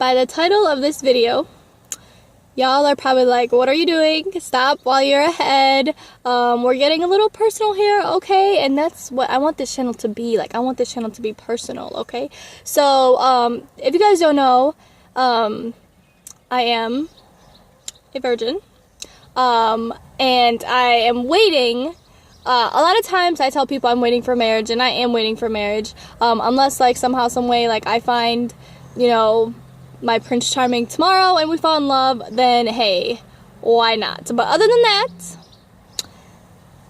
by the title of this video, y'all are probably like, what are you doing? Stop while you're ahead. We're getting a little personal here, okay? And that's what I want this channel to be. Like, I want this channel to be personal, okay? So, if you guys don't know, I am a virgin. And I am waiting. A lot of times I tell people I'm waiting for marriage, and I am waiting for marriage. Unless, like, somehow, some way, like, I find, you know, my Prince Charming tomorrow and we fall in love, then hey, why not? But other than that,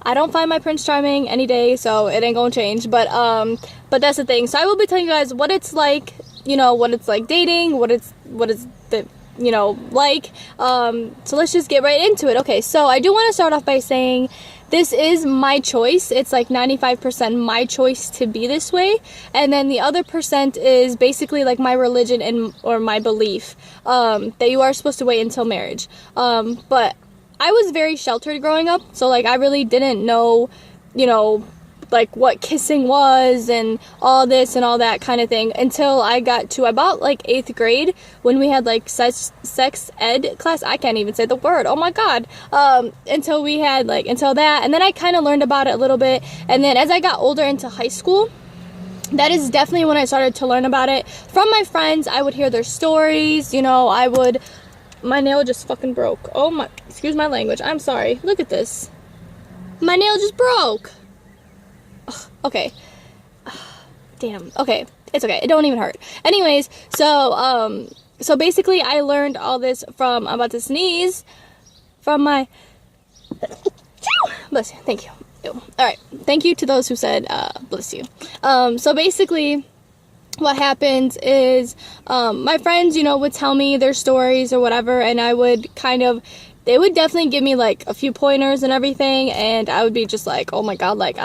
I don't find my Prince Charming any day, so it ain't gonna change. But that's the thing. So I will be telling you guys what it's like, you know, what it's like dating, what is the, you know, like. So let's just get right into it. Okay, so I do want to start off by saying this is my choice. It's like 95% my choice to be this way, and then the other percent is basically like my religion and or my belief that you are supposed to wait until marriage. But I was very sheltered growing up, so like I really didn't know, you know, like what kissing was and all this and all that kind of thing until I got to about like 8th grade when we had like sex ed class. I can't even say the word, oh my god. Until we had like, until that, and then I kind of learned about it a little bit, and then as I got older into high school, that is definitely when I started to learn about it from my friends. I would hear their stories, you know, my nail just fucking broke. Oh my, excuse my language, I'm sorry. Look at this, my nail just broke. Okay. Damn. Okay. It's okay. It don't even hurt. Anyways, so basically I learned all this from, I'm about to sneeze, from my, bless you. Thank you. Alright. Thank you to those who said, bless you. So basically what happens is, my friends, you know, would tell me their stories or whatever, and I would kind of, they would definitely give me like a few pointers and everything, and I would be just like, oh my god, like,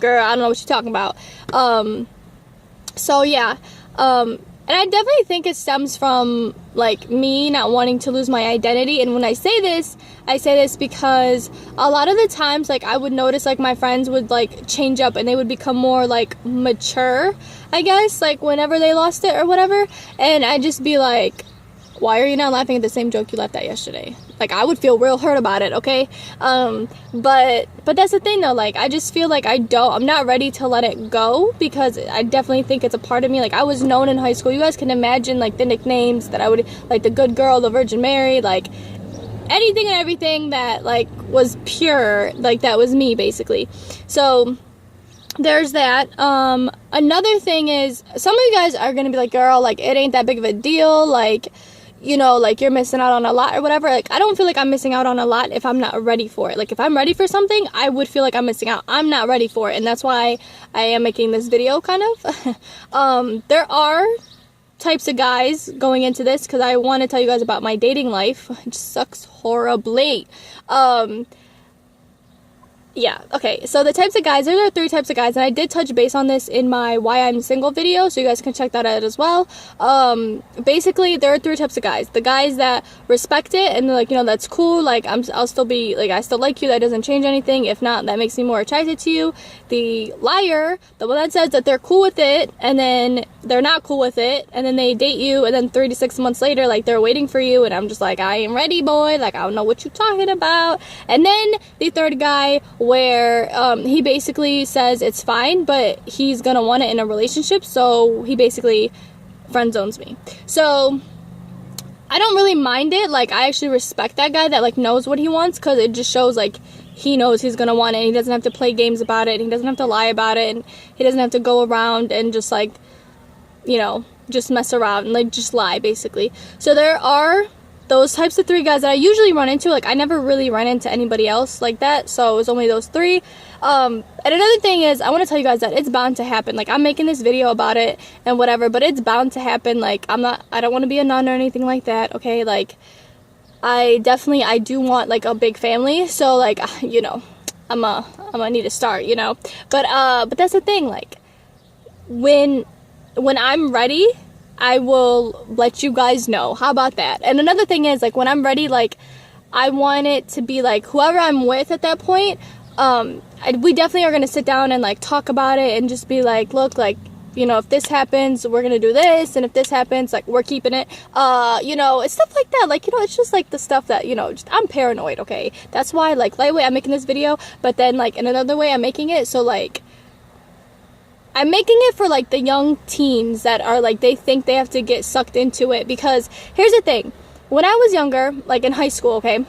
girl, I don't know what you're talking about. So yeah, and I definitely think it stems from like me not wanting to lose my identity. And when I say this because a lot of the times, like, I would notice like my friends would like change up and they would become more like mature, I guess, like whenever they lost it or whatever, and I'd just be like, why are you not laughing at the same joke you laughed at yesterday? Like, I would feel real hurt about it, okay? But that's the thing though, like, I just feel like I'm not ready to let it go, because I definitely think it's a part of me. Like, I was known in high school, you guys can imagine like the nicknames that I would, like the good girl, the Virgin Mary, like anything and everything that like was pure, like that was me basically. So there's that. Another thing is, some of you guys are gonna be like, girl, like it ain't that big of a deal, like, you know, like you're missing out on a lot or whatever. Like, I don't feel like I'm missing out on a lot if I'm not ready for it. Like, if I'm ready for something, I would feel like I'm missing out. I'm not ready for it, and that's why I am making this video, kind of. There are types of guys going into this, because I want to tell you guys about my dating life. It just sucks horribly. Yeah, okay, so the types of guys, there are 3 types of guys, and I did touch base on this in my Why I'm Single video, so you guys can check that out as well. Basically, there are 3 types of guys. The guys that respect it, and they're like, you know, that's cool, like, I'll still be, like, I still like you, that doesn't change anything, if not, that makes me more attracted to you. The liar, the one that says that they're cool with it, and then they're not cool with it, and then they date you, and then 3 to 6 months later, like, they're waiting for you, and I'm just like, I ain't ready, boy, like, I don't know what you're talking about. And then the third guy, where he basically says it's fine, but he's gonna want it in a relationship, so he basically friend zones me. So I don't really mind it. Like, I actually respect that guy that like knows what he wants, because it just shows like he knows he's gonna want it, and he doesn't have to play games about it, and he doesn't have to lie about it, and he doesn't have to go around and just like, you know, just mess around and like just lie basically. So there are those types of 3 guys that I usually run into. Like, I never really run into anybody else like that, so it was only those 3. And another thing is, I want to tell you guys that it's bound to happen. Like, I'm making this video about it and whatever, but it's bound to happen. Like, I don't want to be a nun or anything like that, okay? Like, I do want like a big family, so like, you know, I'm gonna need to start, you know. But that's the thing, like, when I'm ready, I will let you guys know. How about that? And another thing is, like, when I'm ready, like, I want it to be like whoever I'm with at that point, we definitely are going to sit down and like talk about it and just be like, look, like, you know, if this happens, we're gonna do this, and if this happens, like, we're keeping it. You know, it's stuff like that. Like, you know, it's just like the stuff that, you know, just, I'm paranoid, okay? That's why, like, lightweight, I'm making this video, but then, like, in another way, I'm making it so, like, I'm making it for, like, the young teens that are, like, they think they have to get sucked into it. Because here's the thing, when I was younger, like, in high school, okay,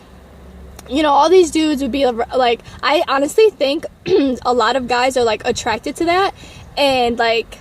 you know, all these dudes would be, like, I honestly think a lot of guys are, like, attracted to that, and, like,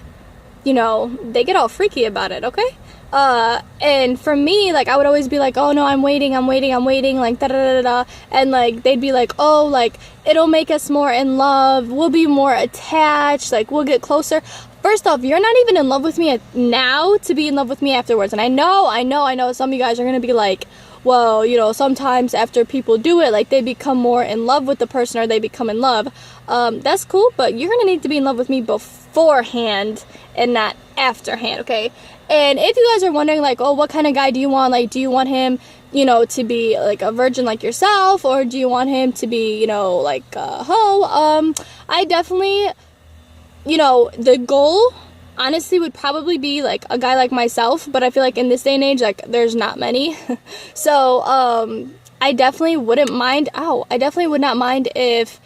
you know, they get all freaky about it, okay? And for me, like, I would always be like, oh no, I'm waiting, like, da-da-da-da-da, and, like, they'd be like, oh, like, it'll make us more in love, we'll be more attached, like, we'll get closer. First off, you're not even in love with me now to be in love with me afterwards. And I know some of you guys are gonna be like, well, you know, sometimes after people do it, like, they become more in love with the person, or they become in love. That's cool, but you're gonna need to be in love with me beforehand and not afterhand, okay? And if you guys are wondering, like, oh, what kind of guy do you want? Like, do you want him, you know, to be, like, a virgin like yourself? Or do you want him to be, you know, like, a hoe? I definitely, you know, the goal, honestly, would probably be, like, a guy like myself. But I feel like in this day and age, like, there's not many. So, I definitely wouldn't mind, I definitely would not mind if,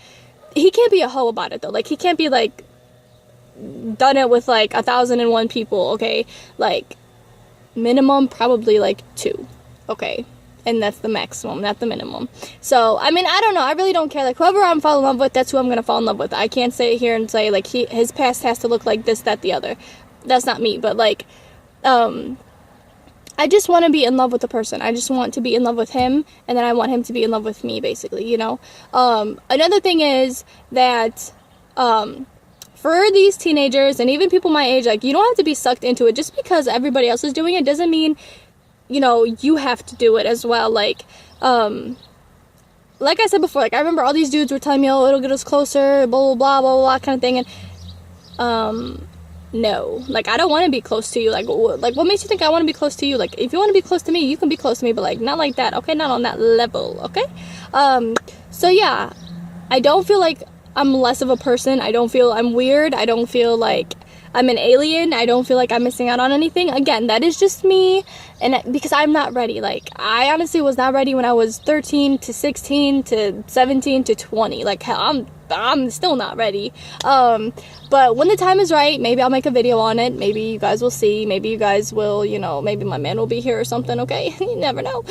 he can't be a hoe about it, though. Like, he can't be, like, done it with, like, 1,001 people, okay? Like, minimum probably, like, 2, okay? And that's the maximum, not the minimum. So, I mean, I don't know, I really don't care. Like, whoever I'm falling in love with, that's who I'm gonna fall in love with. I can't sit here and say, like, his past has to look like this, that, the other. That's not me. But, like, I just want to be in love with the person. I just want to be in love with him, and then I want him to be in love with me, basically, you know? Another thing is that, for these teenagers, and even people my age, like, you don't have to be sucked into it. Just because everybody else is doing it doesn't mean, you know, you have to do it as well. Like I said before, like, I remember all these dudes were telling me, oh, it'll get us closer, blah, blah, blah, blah, blah, kind of thing, and, no, like, I don't want to be close to you. Like, what makes you think I want to be close to you? Like, if you want to be close to me, you can be close to me, but, like, not like that, okay? Not on that level, okay? So, yeah, I don't feel like I'm less of a person. I don't feel I'm weird. I don't feel like I'm an alien. I don't feel like I'm missing out on anything. Again, that is just me, and because I'm not ready. Like, I honestly was not ready when I was 13 to 16 to 17 to 20. Like, hell, I'm still not ready. But when the time is right, maybe I'll make a video on it. Maybe you guys will see. Maybe you guys will, you know, maybe my man will be here or something, okay? You never know.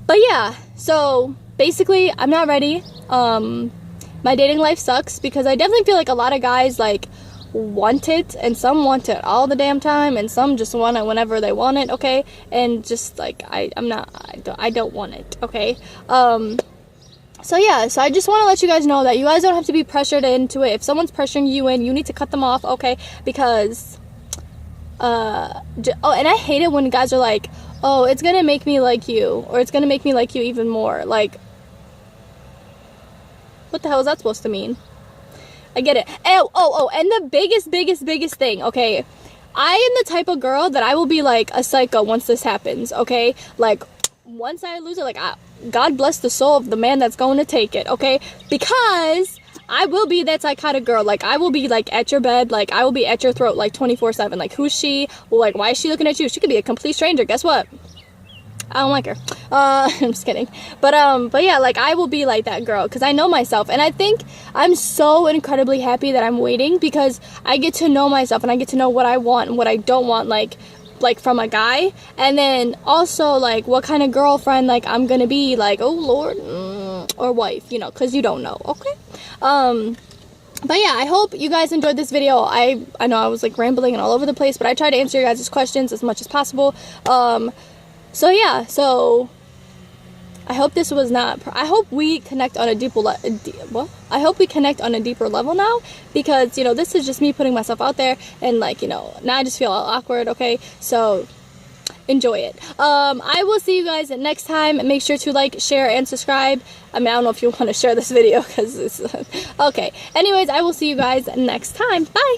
But yeah, so basically, I'm not ready. My dating life sucks because I definitely feel like a lot of guys, like, want it, and some want it all the damn time, and some just want it whenever they want it, okay? And just, like, I don't want it, okay? So yeah, so I just want to let you guys know that you guys don't have to be pressured into it. If someone's pressuring you in, you need to cut them off, okay? Because, oh, and I hate it when guys are like, oh, it's gonna make me like you, or it's gonna make me like you even more. Like, what the hell is that supposed to mean? I get it. Oh, and the biggest thing, okay? I am the type of girl that I will be, like, a psycho once this happens, okay? Like, once I lose it, like, God bless the soul of the man that's going to take it, okay? Because I will be that psychotic girl. Like, I will be, like, at your bed. Like, I will be at your throat, like, 24/7. Like, who's she? Well, like, why is she looking at you? She could be a complete stranger. Guess what? I don't like her. I'm just kidding. But yeah, like, I will be like that girl because I know myself. And I think I'm so incredibly happy that I'm waiting because I get to know myself and I get to know what I want and what I don't want, like from a guy. And then also, like, what kind of girlfriend, like, I'm gonna be, like, oh Lord, or wife, you know, because you don't know, okay? But yeah, I hope you guys enjoyed this video. I know I was, like, rambling and all over the place, but I tried to answer your guys' questions as much as possible. So yeah, so I hope this was not, I hope we connect on a deeper I hope we connect on a deeper level now, because, you know, this is just me putting myself out there, and, like, you know, now I just feel all awkward, okay? So enjoy it. I will see you guys next time. Make sure to like, share, and subscribe. I mean, I don't know if you want to share this video because it's okay. Anyways, I will see you guys next time. Bye.